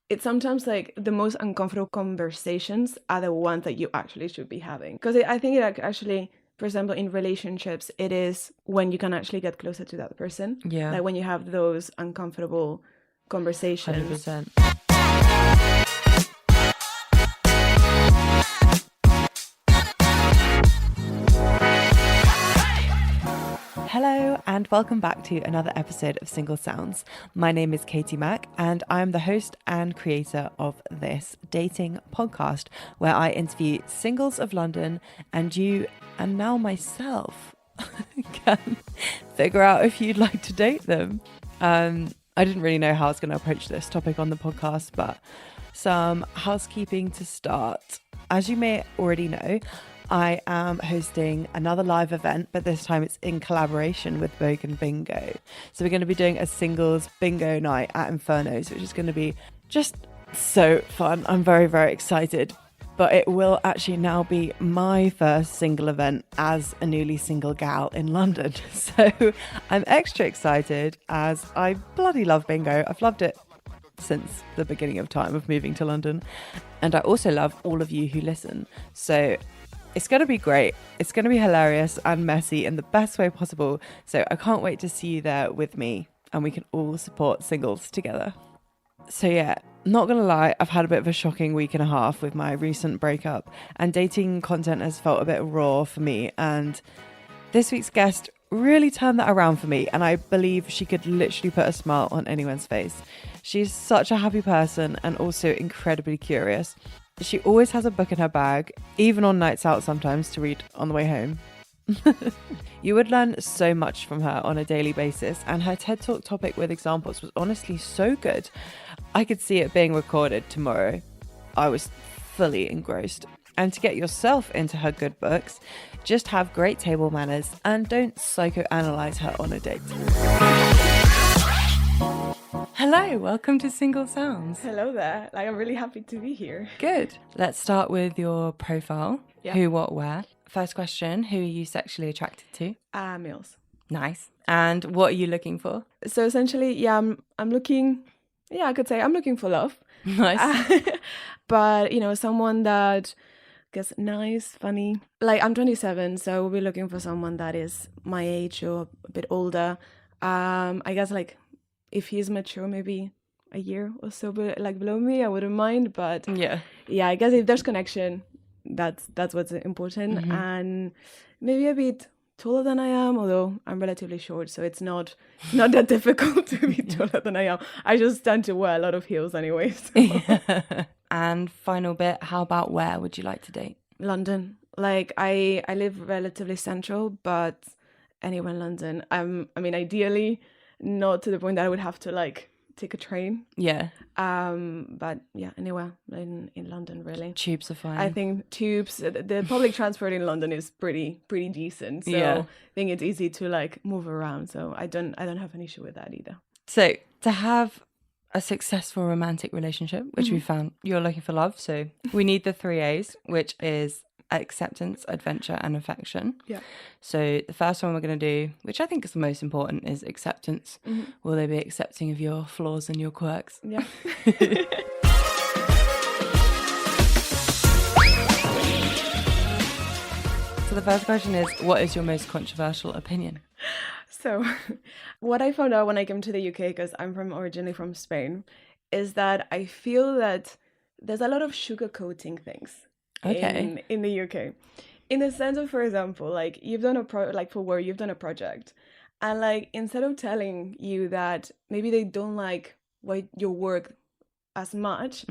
it's sometimes like the most uncomfortable conversations are the ones that you actually should be having. Because I think it actually, for example, in relationships, it is when you can actually get closer to that person. Yeah. Like when you have those uncomfortable conversations. 100%. Hello and welcome back to another episode of Single Sounds. My name is Katie Mack and I'm the host and creator of this dating podcast where I interview singles of London, and you and now myself can figure out if you'd like to date them. I didn't really know how I was going to approach this topic on the podcast, but some housekeeping to start. As you may already know, I am hosting another live event, but this time it's in collaboration with Vogue and Bingo. So we're going to be doing a singles bingo night at Inferno's, which is going to be just so fun. I'm very, very excited. But it will actually now be my first single event as a newly single gal in London. So I'm extra excited as I bloody love bingo. I've loved it since the beginning of time of moving to London. And I also love all of you who listen. So it's going to be great. It's going to be hilarious and messy in the best way possible. So I can't wait to see you there with me and we can all support singles together. So yeah, not going to lie, I've had a bit of a shocking week and a half with my recent breakup, and dating content has felt a bit raw for me. And this week's guest really turned that around for me, and I believe she could literally put a smile on anyone's face. She's such a happy person and also incredibly curious. She always has a book in her bag, even on nights out sometimes, to read on the way home. You would learn so much from her on a daily basis, and her TED Talk topic with examples was honestly so good. I could see it being recorded tomorrow. I was fully engrossed. And to get yourself into her good books, just have great table manners and don't psychoanalyze her on a date. Hello, welcome to Single Sounds. Hello there. Like, I'm really happy to be here. Good. Let's start with your profile. Yeah. Who, what, where. First question, who are you sexually attracted to? Males. Nice. And what are you looking for? So essentially, yeah, I'm looking, I could say I'm looking for love. Nice. But, someone that gets nice, funny. Like, I'm 27, so we'll be looking for someone that is my age or a bit older. I guess, like, if he's mature, maybe a year or so below me, I wouldn't mind. But yeah, I guess if there's connection, that's what's important. Mm-hmm. And maybe a bit taller than I am, although I'm relatively short, so it's not that difficult to be taller than I am. I just tend to wear a lot of heels anyway. So. Yeah. And final bit, how about where would you like to date? London. Like, I live relatively central, but anywhere in London. Ideally not to the point that I would have to like take a train. Yeah. But yeah, anywhere in London really. Tubes are fine. I think tubes, the public transport in London is pretty decent. So yeah. I think it's easy to like move around. So I don't have an issue with that either. So to have a successful romantic relationship, which we found, you're looking for love. So we need the 3 A's, which is acceptance, adventure, and affection. Yeah. So the first one we're going to do, which I think is the most important, is acceptance. Mm-hmm. Will they be accepting of your flaws and your quirks? Yeah. So the first question is, what is your most controversial opinion? So what I found out when I came to the UK, because I'm originally from Spain, is that I feel that there's a lot of sugarcoating things. Okay. In the UK, in the sense of, for example, like you've done for work, you've done a project, and like instead of telling you that maybe they don't like your work as much,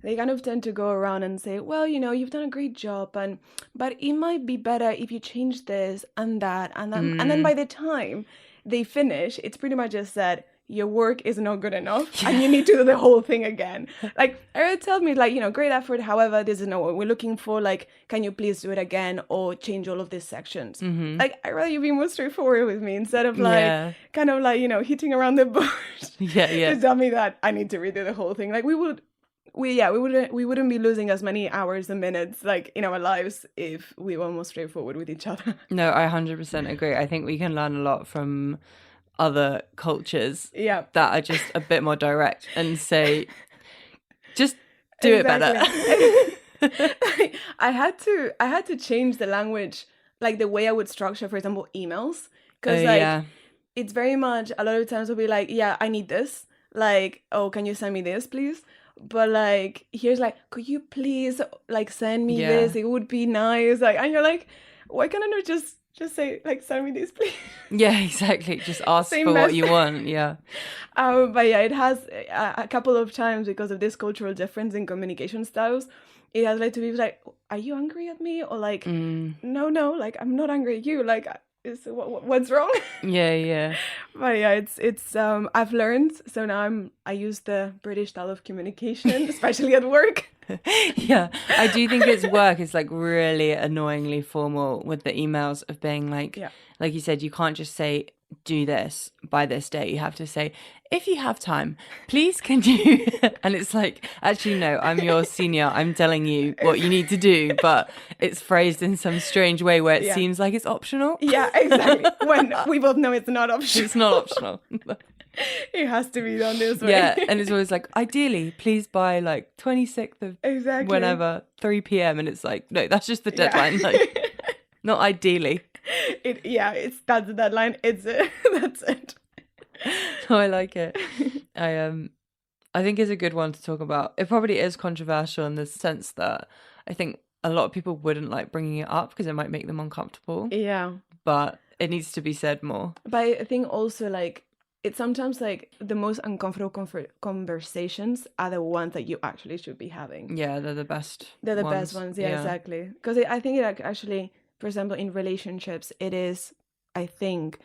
they kind of tend to go around and say, well, you've done a great job, but it might be better if you change this and that, and then by the time they finish, it's pretty much just said, your work is not good enough and you need to do the whole thing again. Like, Eric tells me, like, great effort. However, this is not what we're looking for. Like, can you please do it again or change all of these sections? Mm-hmm. Like, I'd rather you be more straightforward with me instead of like, kind of like, hitting around the bush. Yeah. To tell me that I need to redo the whole thing. Like, we wouldn't be losing as many hours and minutes like in our lives if we were more straightforward with each other. No, I 100% agree. I think we can learn a lot from other cultures that are just a bit more direct and say, Just do it better. Like, I had to change the language, like the way I would structure, for example, emails, because it's very much, a lot of times I'll be like, yeah, I need this, like, oh, can you send me this, please? But like, here's like, could you please like send me this? It would be nice. Like, and you're like, why can't I not just say like, send me this, please? Yeah, exactly. Just ask for what you want. Yeah. But yeah, it has a couple of times, because of this cultural difference in communication styles, it has led to people like, are you angry at me? Or like, no, like, I'm not angry at you. Like, what's wrong? Yeah. But yeah, it's I've learned, so now I use the British style of communication, especially at work. Yeah, I do think it's work is like really annoyingly formal with the emails of being like you said, you can't just say do this by this date. You have to say, if you have time, please can you? And it's like, actually no, I'm your senior, I'm telling you what you need to do, but it's phrased in some strange way where it seems like it's optional. Yeah, exactly. When we both know it's not optional. It's not optional. It has to be done this way. Yeah, and it's always like, ideally, please by like 26th of whenever, 3 p.m. And it's like, no, that's just the deadline. Like, not ideally. That's the deadline. It's it. That's it. So I like it. I think it's a good one to talk about. It probably is controversial in the sense that I think a lot of people wouldn't like bringing it up because it might make them uncomfortable. Yeah. But it needs to be said more. But I think also like, it's sometimes like the most uncomfortable conversations are the ones that you actually should be having. Yeah, they're the best. They're the best ones. Yeah, exactly. Because I think it actually, for example, in relationships, it is, I think,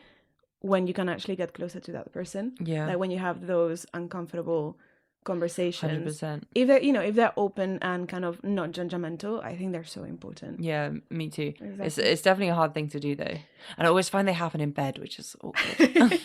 when you can actually get closer to that person. Yeah. Like when you have those uncomfortable conversations. 100%. If they're open and kind of not judgmental, I think they're so important. Yeah, me too. Exactly. It's definitely a hard thing to do though. And I always find they happen in bed, which is awkward.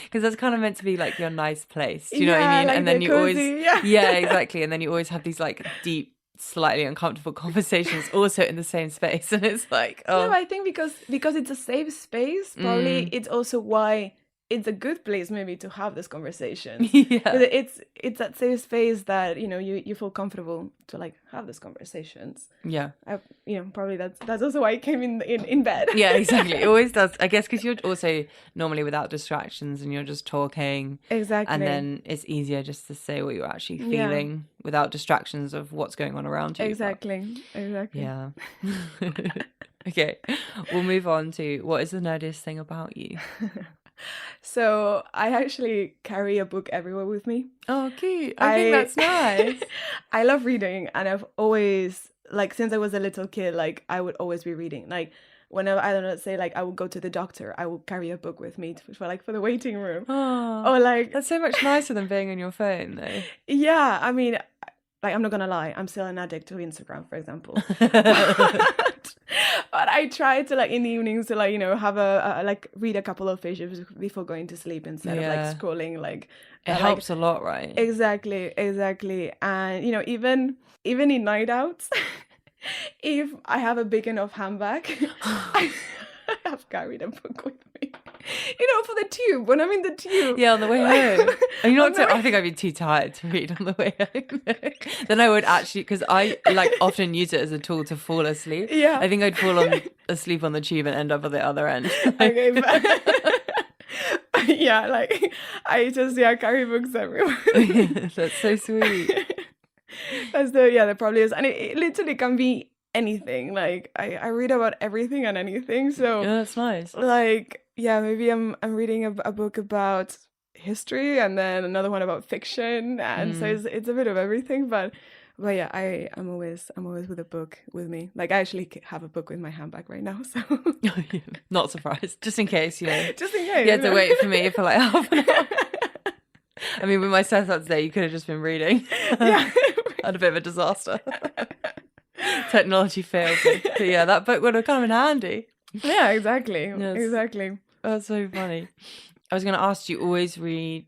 Because that's kind of meant to be like your nice place. Do you know what I mean? Like and then you cozy, always exactly. And then you always have these like deep, slightly uncomfortable conversations also in the same space. And it's like, No, I think because it's a safe space, probably it's also why it's a good place maybe to have this conversation. It's that safe space that you feel comfortable to like have these conversations. Probably that's also why it came in bed. Yeah, exactly. It always does, I guess, because you're also normally without distractions and you're just talking. Exactly. And then it's easier just to say what you're actually feeling without distractions of what's going on around you. Exactly. Yeah. Okay, we'll move on to what is the nerdiest thing about you. So I actually carry a book everywhere with me. Oh, cute. I think that's nice. I love reading, and I've always, like, since I was a little kid, like, I would always be reading. Like, whenever, I don't know, say, like, I would go to the doctor, I would carry a book with me for the waiting room. Oh, or, like... That's so much nicer than being on your phone, though. Yeah, I mean... Like, I'm not gonna lie, I'm still an addict to Instagram, for example. But I try to, like, in the evenings to, like, have read a couple of pages before going to sleep instead of, like, scrolling, like... It helps a lot, right? Exactly. And, even in night outs, if I have a big enough handbag, I have carried a book with me. For the tube, when I'm in the tube. Yeah, on the way home. I think I'd be too tired to read on the way home. Then I would actually, because I like often use it as a tool to fall asleep. Yeah. I think I'd fall asleep on the tube and end up at the other end. Okay, yeah, like I just carry books everywhere. That's so sweet. That probably is, and it literally can be anything. Like I read about everything and anything. So that's nice. Like maybe I'm reading a book about history and then another one about fiction, and so it's a bit of everything. But yeah, I'm always with a book with me. Like I actually have a book in my handbag right now, so not surprised. Just in case, Just in case. You had to wait for me for like half an hour. I mean, with my setup today, you could have just been reading. Yeah. Had a bit of a disaster. Technology failed me. But yeah, that book would have come in handy. Yeah, exactly. Yes. Exactly. That's so funny. I was going to ask, do you always read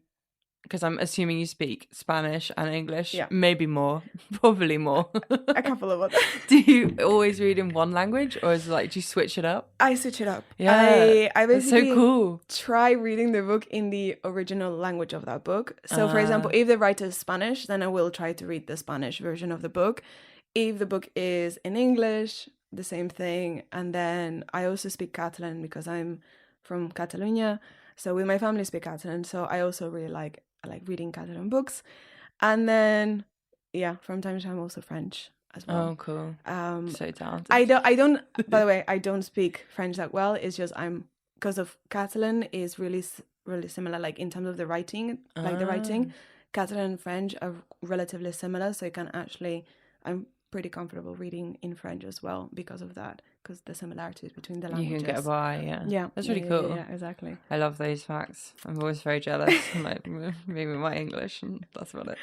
because I'm assuming you speak Spanish and English, Yeah. maybe more, probably more. A couple of others. Do you always read in one language, or is it like, do you switch it up? I switch it up. Yeah, I that's so basically cool. try reading the book in the original language of that book. So, for example, if the writer is Spanish, then I will try to read the Spanish version of the book. If the book is in English, the same thing. And then I also speak Catalan because I'm from Catalonia. So with my family speak Catalan. So I also really like reading Catalan books. And then, yeah, from time to time also French as well. Oh, cool. So talented. I don't, by the way, I don't speak French that well. It's just because of Catalan is really similar, like in terms of the writing, the writing. Catalan and French are relatively similar. So I'm pretty comfortable reading in French as well because of that, because the similarities between the languages. You can get by, yeah. Yeah. That's really cool. Yeah, exactly. I love those facts. I'm always very jealous. I'm like, maybe my English, and that's about it.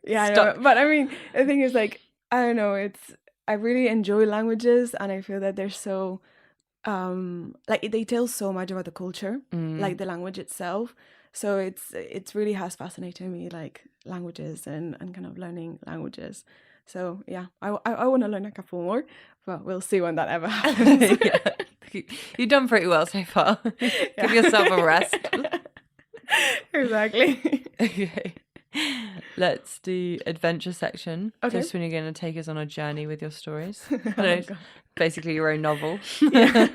Yeah, I know. But I mean, the thing is, like, I don't know, I really enjoy languages, and I feel that they're so, like, they tell so much about the culture, like the language itself. So it's really has fascinated me, like, languages and kind of learning languages. So yeah, I want to learn a couple more, but we'll see when that ever happens. Yeah. You've done pretty well so far. Give yourself a rest. Exactly. Okay. Let's do adventure section. Okay. Just when you're going to take us on a journey with your stories. I know, basically your own novel. Yeah.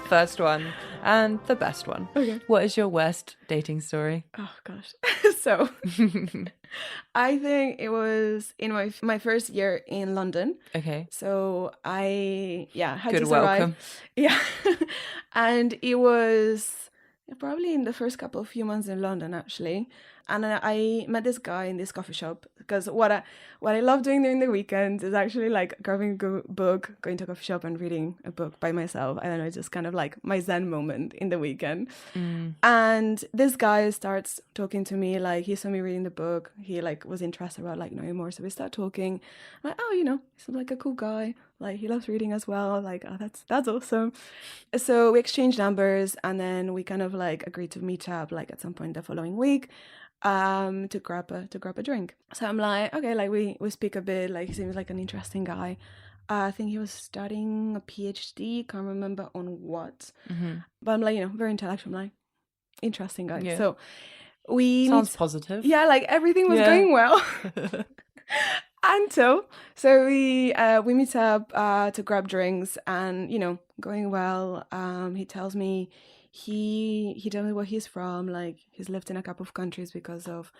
First one and the best one. Okay. What is your worst dating story? Oh gosh. So I think it was in my first year in London. Okay. So I had Good just welcome. arrived. Yeah. And it was probably in the first couple of few months in London, actually. And I met this guy in this coffee shop, because what I love doing during the weekends is actually like grabbing a book, going to a coffee shop and reading a book by myself. I don't know, it's just kind of like my zen moment in the weekend. And this guy starts talking to me, like he saw me reading the book. He like was interested about like knowing more. So we start talking. I'm like, oh, he's like a cool guy. Like he loves reading as well. Like, oh, that's awesome. So we exchanged numbers, and then we kind of like agreed to meet up like at some point the following week. To grab a drink. So I'm like, okay, like we speak a bit, like he seems like an interesting guy. I think he was studying a PhD, can't remember on what. But I'm like, very intellectual. I'm like, interesting guy. Yeah. So we sounds positive. Yeah, like everything was going well. Until we meet up to grab drinks, and going well. He tells me he told me where he's from, like he's lived in a couple of countries because of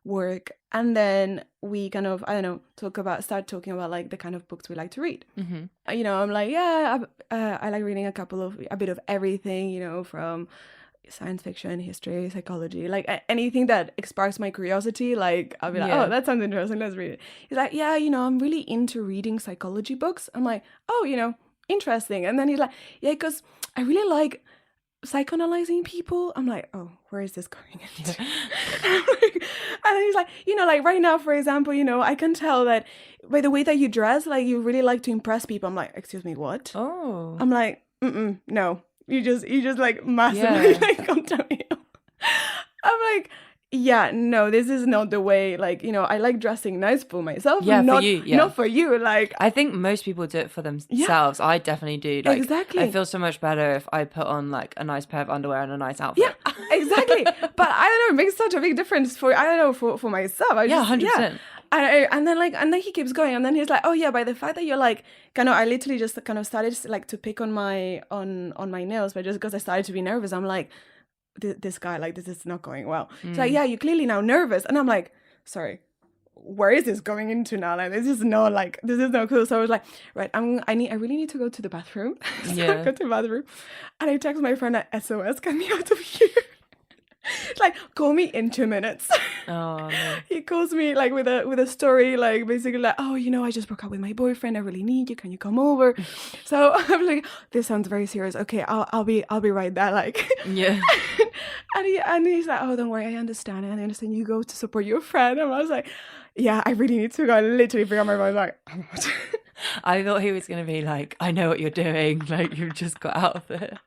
work. And then we kind of, I don't know, start talking about like the kind of books we like to read. I'm like, yeah, I like reading a bit of everything, from science fiction, history, psychology, like anything that sparks my curiosity. Like I'll be like, oh, that sounds interesting, let's read it. He's like, yeah, I'm really into reading psychology books. I'm like, oh, interesting. And then he's like, yeah, because I really like psychoanalyzing people. I'm like, oh, where is this going into? And then he's like, like right now, for example, I can tell that by the way that you dress, like you really like to impress people. I'm like, excuse me, what? Oh. I'm like, no, you just like massively like come to me. I'm like, yeah, no, this is not the way. Like, I like dressing nice for myself. Yeah, not, for you. Yeah. Not for you. Like, I think most people do it for themselves. I definitely do. Like, exactly. I feel so much better if I put on like a nice pair of underwear and a nice outfit. Yeah, exactly. But I don't know, it makes such a big difference for myself. 100%. Yeah. And then he keeps going, and then he's like, oh yeah, by the fact that you're like kind of, I literally just kind of started like to pick on my nails, but just because I started to be nervous, I'm like, this guy, like, this is not going well. It's like, yeah, you're clearly now nervous. And I'm like, sorry, where is this going into now? Like, this is not cool. So I was like, right, I really need to go to the bathroom. So I go to the bathroom, and I text my friend at SOS, get me out of here. Like, call me in 2 minutes. Oh, no. He calls me like with a story, like basically like, oh, I just broke up with my boyfriend. I really need you. Can you come over? So I'm like, this sounds very serious. Okay, I'll be right there. Like, yeah. and he's like, oh, don't worry, I understand. And I understand you go to support your friend. And I was like, yeah, I really need to go. I literally pick up my phone like, I'm out. I thought he was going to be like, I know what you're doing. Like, you've just got out of it.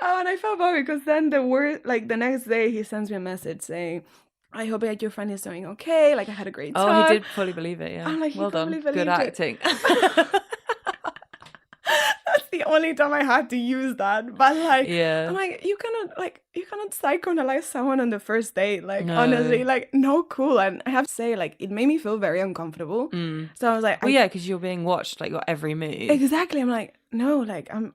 Oh, and I felt bad because then the next day he sends me a message saying, I hope that your friend is doing okay. Like, I had a great time. Oh, he did fully believe it, yeah. I'm like, well he done. fully believed Good it. acting. That's the only time I had to use that. But like, Yeah. I'm like, you cannot psychoanalyze someone on the first date. Like, No. honestly, like, no cool. And I have to say, like, it made me feel very uncomfortable. So I was like, Well, yeah, because you're being watched, like, your every move. Exactly. I'm like, no, like, I'm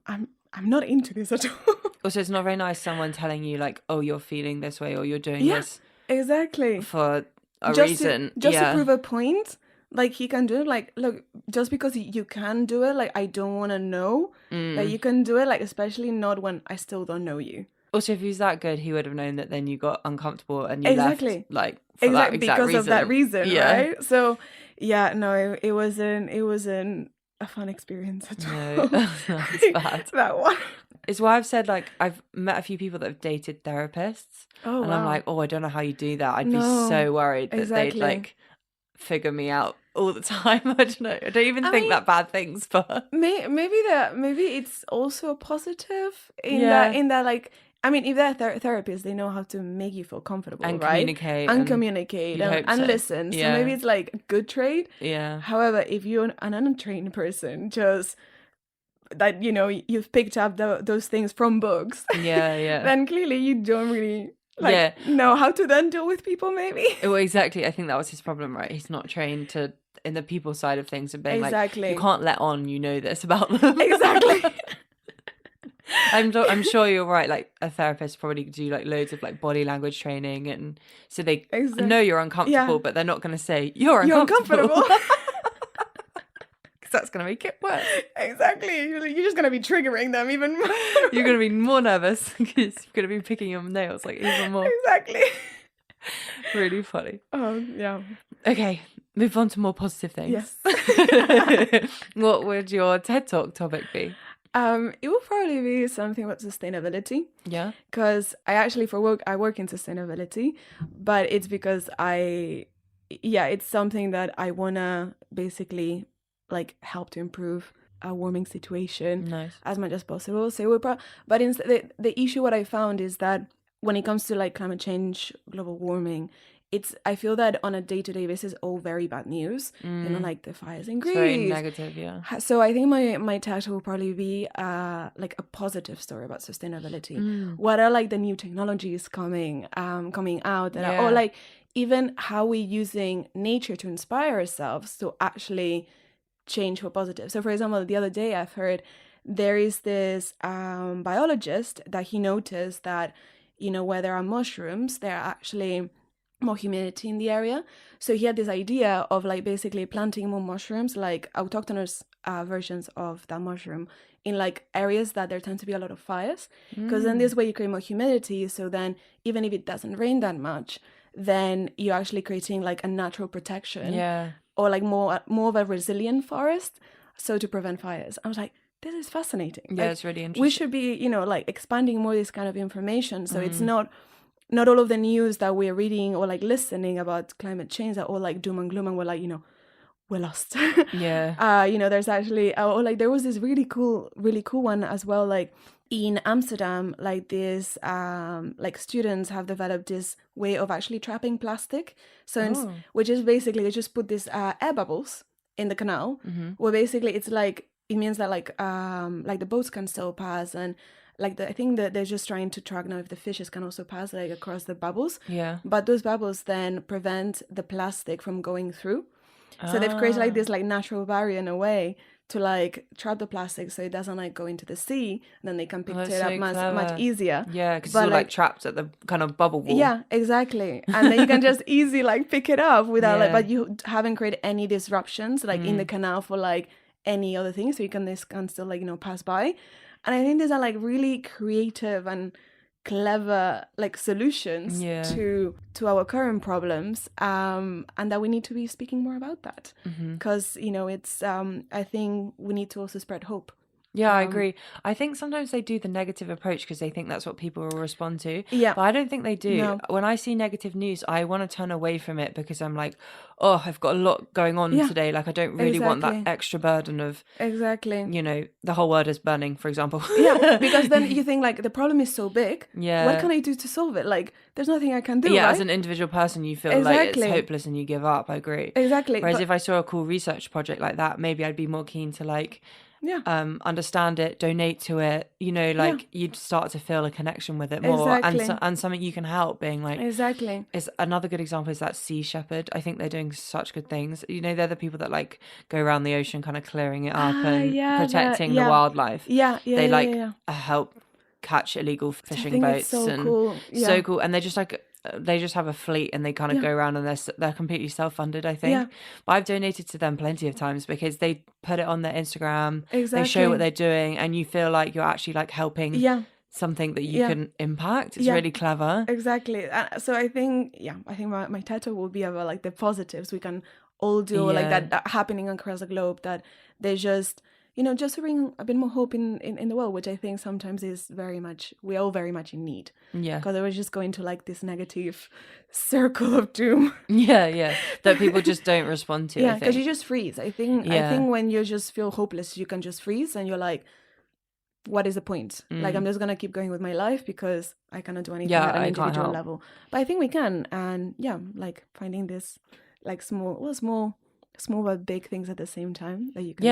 not into this at all. Also, it's not very nice someone telling you, like, oh, you're feeling this way or you're doing Yeah, this exactly. for a Just reason. to prove a point. Like, he can do it. Like, look, just because you can do it, like, I don't want to know that you can do it. Like, especially not when I still don't know you. Also, if he was that good, he would have known that then you got uncomfortable and you Exactly. left, like, for that exact because reason. of that reason, Yeah. right? So, yeah, no, it wasn't a fun experience at all. No, that's bad. That one. It's why I've said, like, I've met a few people that have dated therapists. Oh, and wow. I'm like, oh, I don't know how you do that. I'd No, be so worried that exactly. they'd, like, figure me out all the time. I don't know. I don't even think that bad things, but maybe it's also a positive in Yeah. that like, I mean, if they're therapists, they know how to make you feel comfortable, and right? communicate And communicate you'd hope and so. listen. Yeah. So maybe it's like a good trait. Yeah. However, if you're an untrained person, just that, you know, you've picked up those things from books, Yeah. then clearly you don't really Yeah. know how to then deal with people, maybe. Well, exactly. I think that was his problem, right? He's not trained to in the people side of things and being Exactly. like, you can't let on you know this about them. Exactly. I'm sure you're right. Like, a therapist probably do like loads of like body language training, and so they know you're uncomfortable, but they're not going to say you're uncomfortable. Because that's going to make it worse. Exactly. You're just going to be triggering them even more. You're going to be more nervous because you're going to be picking your nails like even more. Exactly. Really funny. Oh, yeah. Okay, move on to more positive things. Yes. What would your TED Talk topic be? It will probably be something about sustainability. Yeah. Because I actually, for work, I work in sustainability, but it's because it's something that I want to basically like help to improve a warming situation as much as possible. So but instead, the issue what I found is that when it comes to like climate change, global warming, I feel that on a day-to-day basis, all very bad news. You know, like the fires in Greece. It's very negative, yeah. So I think my title will probably be like a positive story about sustainability. What are like the new technologies coming out, or like even how we're using nature to inspire ourselves to actually change for positive. So for example, the other day I've heard there is this biologist that he noticed that, you know, where there are mushrooms, there are actually more humidity in the area. So he had this idea of like basically planting more mushrooms, like autochthonous versions of that mushroom in like areas that there tend to be a lot of fires. Because then this way you create more humidity. So then even if it doesn't rain that much, then you're actually creating like a natural protection. Yeah. Or like more of a resilient forest. So to prevent fires. I was like, this is fascinating. Yeah, like, it's really interesting. We should be, you know, like expanding more this kind of information. So it's not all of the news that we're reading or like listening about climate change are all like doom and gloom and we're like, you know, we're lost. Yeah. You know, there's actually, or like there was this really cool one as well, like in Amsterdam, like this, like students have developed this way of actually trapping plastic. So, which is basically, they just put these air bubbles in the canal, where basically it's like, it means that like the boats can still pass, and like I think that they're just trying to track now if the fishes can also pass like across the bubbles. Yeah. But those bubbles then prevent the plastic from going through. So they've created like this like natural barrier in a way to like trap the plastic so it doesn't like go into the sea, and then they can pick it up much easier. Yeah, because it's all like trapped at the kind of bubble wall. Yeah, exactly. And then you can just easily like pick it up without like, but you haven't created any disruptions like in the canal for like any other thing, so you can still like, you know, pass by. And I think these are like really creative and clever like solutions to our current problems, and that we need to be speaking more about that, because you know it's I think we need to also spread hope Yeah, I agree. I think sometimes they do the negative approach because they think that's what people will respond to. Yeah. But I don't think they do. No. When I see negative news, I want to turn away from it because I'm like, oh, I've got a lot going on Yeah. today. Like, I don't really want that Exactly. extra burden of, Exactly. you know, the whole world is burning, for example. Yeah, because then you think like the problem is so big. Yeah. What can I do to solve it? Like, there's nothing I can do, Yeah, right? as an individual person, you feel like it's Exactly. hopeless and you give up. I agree. Exactly. Whereas But if I saw a cool research project like that, maybe I'd be more keen to like yeah, understand it, donate to it, you know, like you'd start to feel a connection with it more. Exactly. And something you can help, being like, exactly. is another good example is that Sea Shepherd. I think they're doing such good things. You know, they're the people that like go around the ocean kind of clearing it up and protecting the wildlife. Yeah. They like help catch illegal I fishing think boats it's so and cool. Yeah. so cool. And they're just like they just have a fleet and they kind of go around and they're completely self-funded, I think. Yeah. But I've donated to them plenty of times because they put it on their Instagram. Exactly. They show what they're doing and you feel like you're actually like helping something that you can impact. It's really clever. Exactly. So I think my TED Talk will be about like the positives we can all do, like that happening across the globe, that they just, you know, just to bring a bit more hope in the world, which I think sometimes is we're all very much in need. Yeah. Because it was just going to like this negative circle of doom. Yeah. That people just don't respond to. Yeah, because you just freeze. I think when you just feel hopeless, you can just freeze and you're like, what is the point? Like, I'm just going to keep going with my life because I cannot do anything at an individual level. But I think we can. And like finding this like small but big things at the same time that you can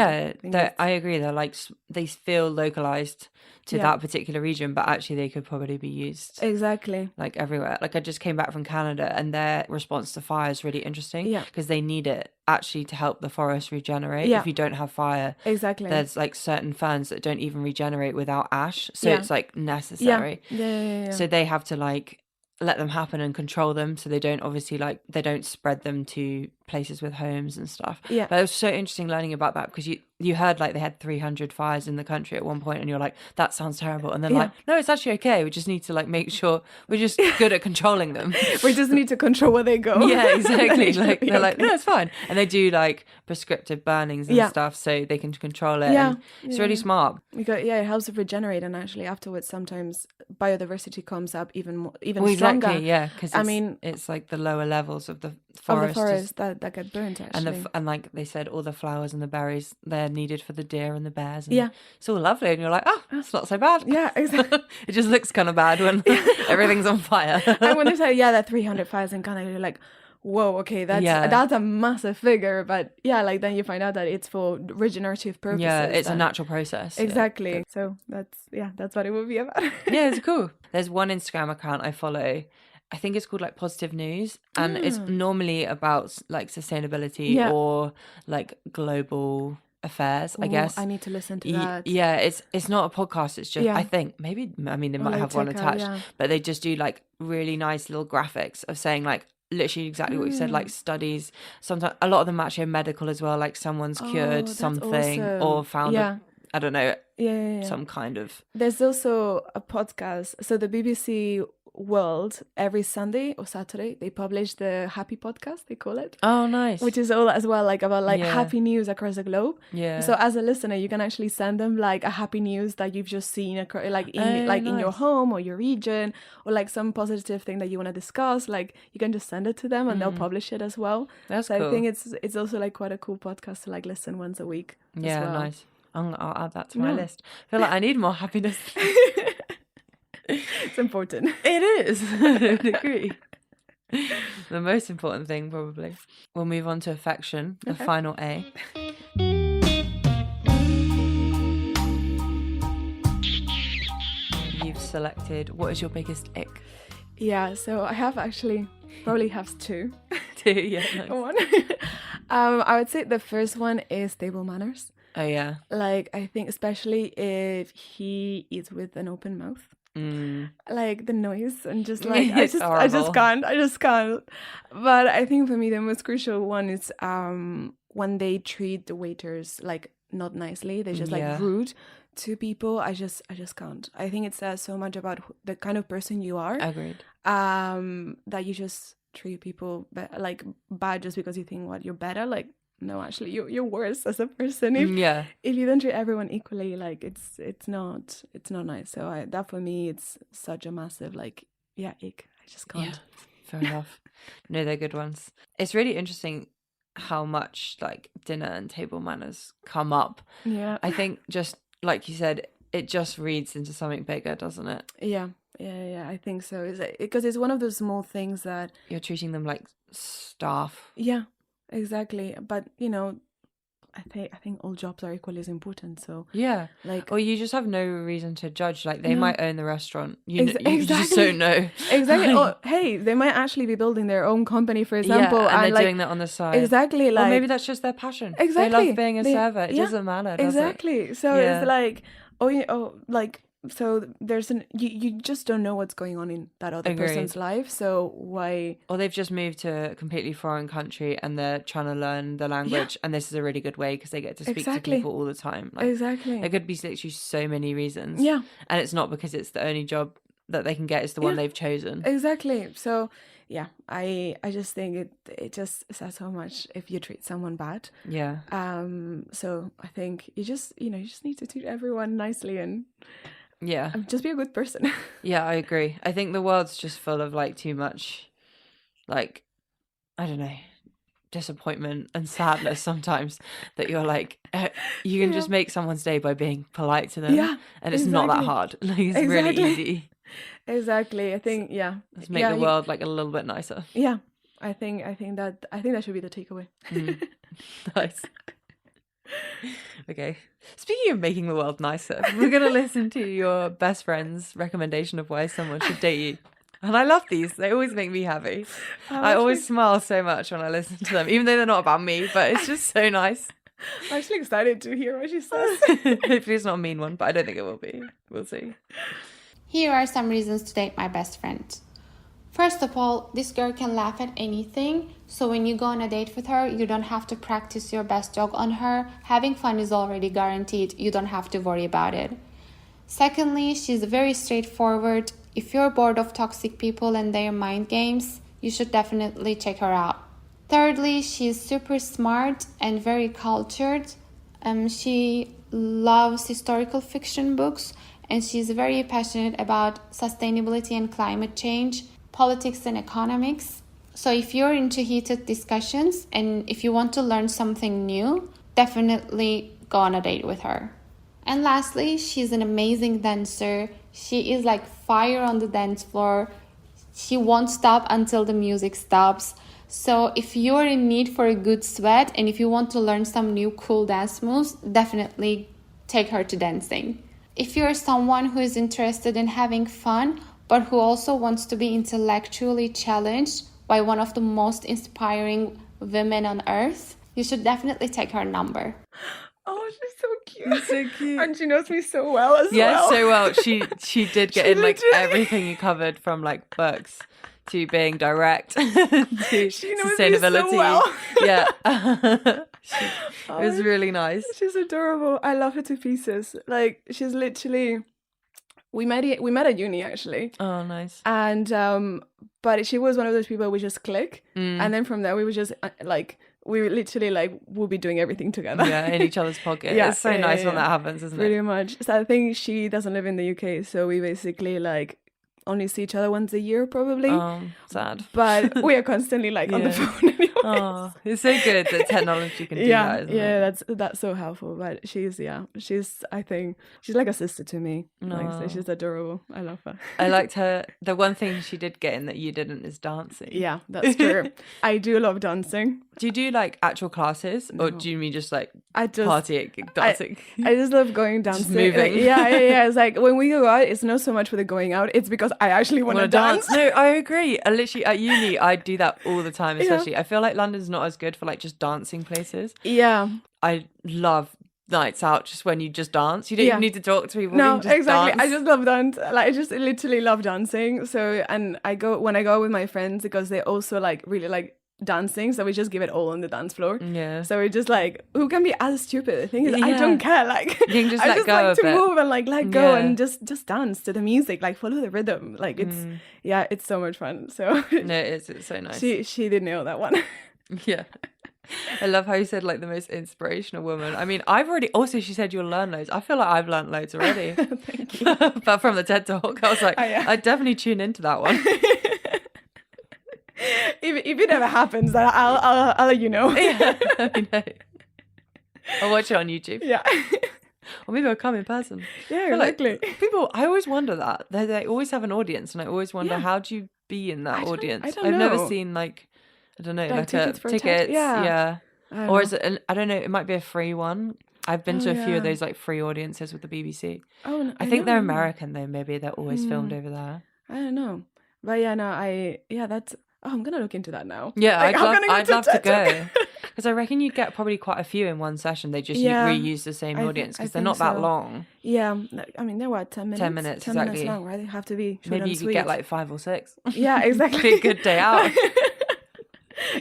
I agree. They're like they feel localized to that particular region, but actually they could probably be used exactly like everywhere. Like I just came back from Canada and their response to fire is really interesting because they need it actually to help the forest regenerate. If you don't have fire, exactly, there's like certain ferns that don't even regenerate without ash, so it's like necessary. So they have to like let them happen and control them, so they don't spread them to places with homes and stuff. But it was so interesting learning about that because you heard like they had 300 fires in the country at one point and you're like, that sounds terrible, and then like, no, it's actually okay, we just need to like make sure we're just good at controlling them. We just need to control where they go. Exactly. Like they're like, no, it's fine, and they do like prescriptive burnings and stuff so they can control it. And it's really smart because it helps it regenerate, and actually afterwards sometimes biodiversity comes up even stronger. Exactly, because I mean it's like the lower levels of the forest that get burnt actually. And like they said, all the flowers and the berries, they're needed for the deer and the bears, and it's all lovely, and you're like, oh, that's not so bad. Exactly. It just looks kind of bad when everything's on fire. And when they say that 300 fires in Canada, you're like, whoa, okay, that's a massive figure. But like then you find out that it's for regenerative purposes. It's a natural process. Exactly. So that's what it will be about. It's cool. There's one Instagram account I follow, I think it's called like Positive News, and it's normally about like sustainability or like global affairs, I guess. I need to listen to that. It's not a podcast, it's just I think they might have one attached, but they just do like really nice little graphics of saying like literally exactly what you said, like studies. Sometimes a lot of them actually are medical as well, like someone's cured something or found I don't know, some kind of. There's also a podcast. So the BBC World, every Sunday or Saturday, they publish the Happy Podcast, they call it. Oh, nice. Which is all as well like about like happy news across the globe. So as a listener, you can actually send them like a happy news that you've just seen in your home or your region, or like some positive thing that you want to discuss. Like you can just send it to them and they'll publish it as well. That's cool. I think it's also like quite a cool podcast to like listen once a week. Nice. I'll add that to my list. I feel like I need more happiness. It's important. It is. I would agree. The most important thing, probably. We'll move on to affection, the final A. You've selected, what is your biggest ick? So I probably have two. Nice. One. I would say the first one is table manners. Oh yeah. Like I think especially if he eats with an open mouth. Like the noise and just like I just can't. But I think for me the most crucial one is when they treat the waiters like not nicely. They're just like rude to people. I just can't. I think it says so much about the kind of person you are. Agreed. That you just treat people like bad just because you think you're better. Like no, actually, you're worse as a person if Yeah. if you don't treat everyone equally. Like it's not nice. So that for me, it's such a massive like ick. I just Yeah. can't. Fair enough. No, they're good ones. It's really interesting how much like dinner and table manners come up. Yeah. I think just like you said, it just reads into something bigger, doesn't it? Yeah. I think so. Is it because it's one of those small things that You're treating them like staff. yeah, exactly. But I think all jobs are equally as important. So Yeah. like, Or you just have no reason to judge. Like they no. might own the restaurant. You just Exactly. don't know. Exactly. Oh, hey, they might actually be building their own company, for example, Yeah, and they're like doing that on the side. exactly Or like maybe that's just their passion. exactly They love being a server. It doesn't matter, does it? exactly. So Yeah. it's like like so there's you just don't know what's going on in that other person's Agreed. life. So why? Or they've just moved to a completely foreign country and they're trying to learn the language, and this is a really good way because they get to speak to Exactly. people all the time. Like, Exactly. there could be literally so many reasons. Yeah. And it's not because it's the only job that they can get, it's the one they've chosen. Exactly. So yeah, I just think it just says so much if you treat someone bad. Yeah. So I think you just need to treat everyone nicely and Yeah. just be a good person. Yeah, I agree. I think the world's just full of like too much, like, I don't know, disappointment and sadness sometimes that you're like, you can just make someone's day by being polite to them. Yeah, And it's not that hard. Like, it's really easy. Exactly. I think Let's make the world like a little bit nicer. Yeah. I think that should be the takeaway. Nice. Okay. Speaking of making the world nicer, we're going to listen to your best friend's recommendation of why someone should date you. And I love these. They always make me happy. I always smile so much when I listen to them, even though they're not about me, but it's just so nice. I'm actually excited to hear what she says. Hopefully it's not a mean one, but I don't think it will be. We'll see. Here are some reasons to date my best friend. First of all, this girl can laugh at anything, so when you go on a date with her, you don't have to practice your best joke on her. Having fun is already guaranteed, you don't have to worry about it. Secondly, she's very straightforward. If you're bored of toxic people and their mind games, you should definitely check her out. Thirdly, she's super smart and very cultured. She loves historical fiction books, and she's very passionate about sustainability and climate change, politics and economics. So if you're into heated discussions and if you want to learn something new, definitely go on a date with her. And lastly, she's an amazing dancer. She is like fire on the dance floor. She won't stop until the music stops. So if you're in need for a good sweat and if you want to learn some new cool dance moves, definitely take her to dancing. If you're someone who is interested in having fun, but who also wants to be intellectually challenged by one of the most inspiring women on earth, you should definitely take her number. Oh, she's so cute. So cute. And she knows me so well as well. Yeah, so well. She did get in like literally- everything you covered, from like books to being direct to She knows sustainability. me so well. Yeah. It was really nice. She's adorable. I love her to pieces. Like, she's literally... We met at uni, actually. Oh, nice. And, but she was one of those people we just click. And then from there, we would just, we literally, we'll be doing everything together. Yeah, in each other's pocket. Yeah, It's so nice when that happens, isn't it? Pretty much. So I think she doesn't live in the UK, so we basically, only see each other once a year, probably. Sad. But we are constantly, on the phone anyway. Oh, it's so good that technology can do that, isn't it? Yeah, that's so helpful. But I think she's like a sister to me. So she's adorable. I love her. I liked her. The one thing she did get in that you didn't is dancing. Yeah, that's true. I do love dancing. Do you do actual classes, or do you mean just partying, dancing? I just love going dancing. Just moving. Yeah. It's like when we go out, it's not so much for the going out. It's because I actually want to dance. No, I agree. Literally at uni, I do that all the time. Especially, I feel like London's not as good for just dancing places. Yeah, I love nights out just when you just dance. You don't even need to talk to people. No, you just exactly. Dance. I just love dance. I just literally love dancing. So, and when I go out with my friends, because they also really like dancing, so we just give it all on the dance floor. Yeah. So we're just who can be as stupid? The thing is, I don't care. You can just I let just go like a to bit. move and let go and just dance to the music, follow the rhythm. It's so much fun. So No, it's so nice. she did nail that one. Yeah. I love how you said like the most inspirational woman. I mean, I've already, also she said you'll learn loads. I feel like I've learned loads already. Thank you. But from the TED Talk, I was like, yeah. I'd definitely tune into that one. If it ever happens, I'll let you know. Yeah, let me know. I'll watch it on YouTube. Yeah. Or maybe I'll come in person. Yeah, exactly. People, I always wonder that. They always have an audience, and I always wonder, how do you be in that audience? I don't I've never know. seen like tickets for tickets. Yeah. Or is it? I don't know. It might be a free one. I've been to a few of those like free audiences with the BBC. Oh, no, I think they're American though. Maybe they're always filmed over there. I don't know. But yeah, no, that's. Oh, I'm gonna look into that now. Yeah, like, I'd love to go. Because I reckon you'd get probably quite a few in one session. They just reuse the same audience because they're not that long. Yeah, I mean, they're what, 10 minutes? 10 minutes, 10 exactly. minutes long, right? They have to be short Maybe and you could get like 5 or 6. Yeah, exactly. Be a good day out.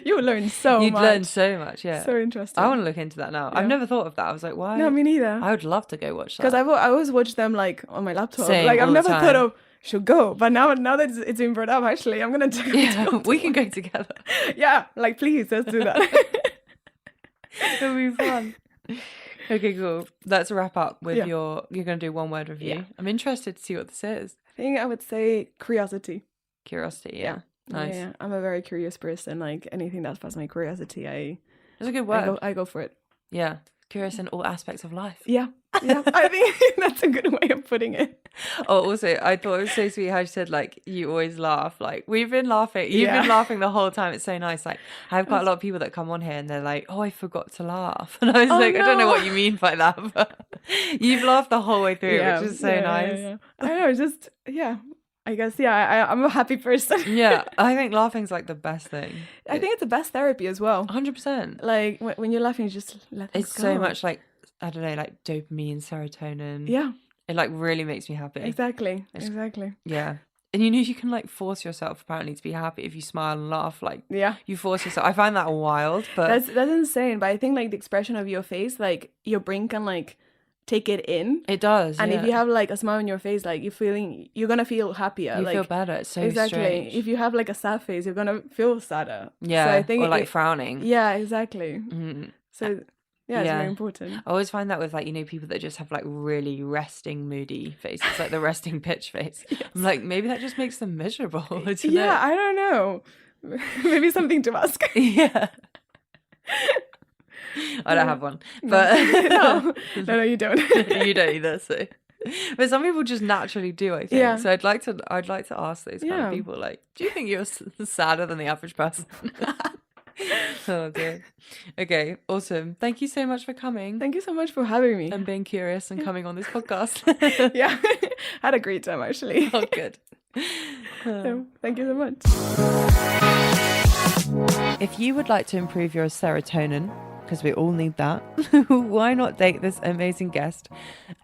You would learn so much. You'd learn so much, yeah. So interesting. I want to look into that now. Yeah. I've never thought of that. I was like, why? No, me neither. I would love to go watch that. Because I always watch them like on my laptop. Same, like I've all the never time. thought of should go, but now that it's been brought up, actually, I'm gonna check. Yeah, we can go together. Yeah, like please, let's do that. It'll be fun. Okay, cool. Let's wrap up with you're going to do one word review. Yeah. I'm interested to see what this is. I think I would say curiosity. Curiosity, yeah. Nice. Yeah, I'm a very curious person. Like anything that sparks my curiosity, That's a good word. I go for it. Yeah. Curious in all aspects of life. Yeah. I think that's a good way of putting it. Oh, also, I thought it was so sweet how she said, like, you always laugh. Like, we've been laughing. You've been laughing the whole time. It's so nice. Like, I have quite a lot of people that come on here and they're like, oh, I forgot to laugh. And I was like, no. I don't know what you mean by that. But you've laughed the whole way through, which is so nice. Yeah. I don't know, just, I guess, I'm a happy person. Yeah, I think laughing's like the best thing. I think it's the best therapy as well. 100%. Like, when you're laughing, you just let things go. So much like, I don't know, like dopamine, serotonin. Yeah. It like really makes me happy. Exactly. Yeah. And you can like force yourself apparently to be happy if you smile and laugh. Like, you force yourself. I find that wild, but that's insane. But I think like the expression of your face, like your brain can like take it in. It does. And if you have like a smile on your face, like you're gonna feel happier. You like, feel better. It's so exactly. strange. If you have like a sad face, you're gonna feel sadder. Yeah. So I think or like frowning. Yeah, exactly. Mm. So yeah, it's very important. I always find that with like, people that just have like really resting moody faces, like the resting pitch face. Yes. I'm like, maybe that just makes them miserable. I don't know. I don't know. Maybe something to ask. Yeah. I don't have one, but no, you don't. You don't either. So, but some people just naturally do. I think. Yeah. So I'd like to ask those kind of people, like, do you think you're sadder than the average person? Oh dear. Okay, awesome. Thank you so much for coming. Thank you so much for having me and being curious and coming on this podcast. Yeah, had a great time actually. Oh, good. So, thank you so much. If you would like to improve your serotonin, because we all need that, why not date this amazing guest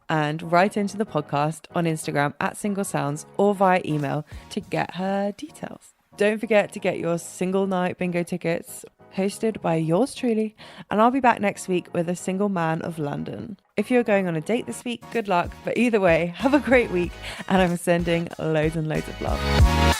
and write into the podcast on Instagram @SingleSounds or via email to get her details. Don't forget to get your single night bingo tickets, hosted by yours truly, and I'll be back next week with a single man of London. If you're going on a date this week, good luck, but either way, have a great week, and I'm sending loads and loads of love.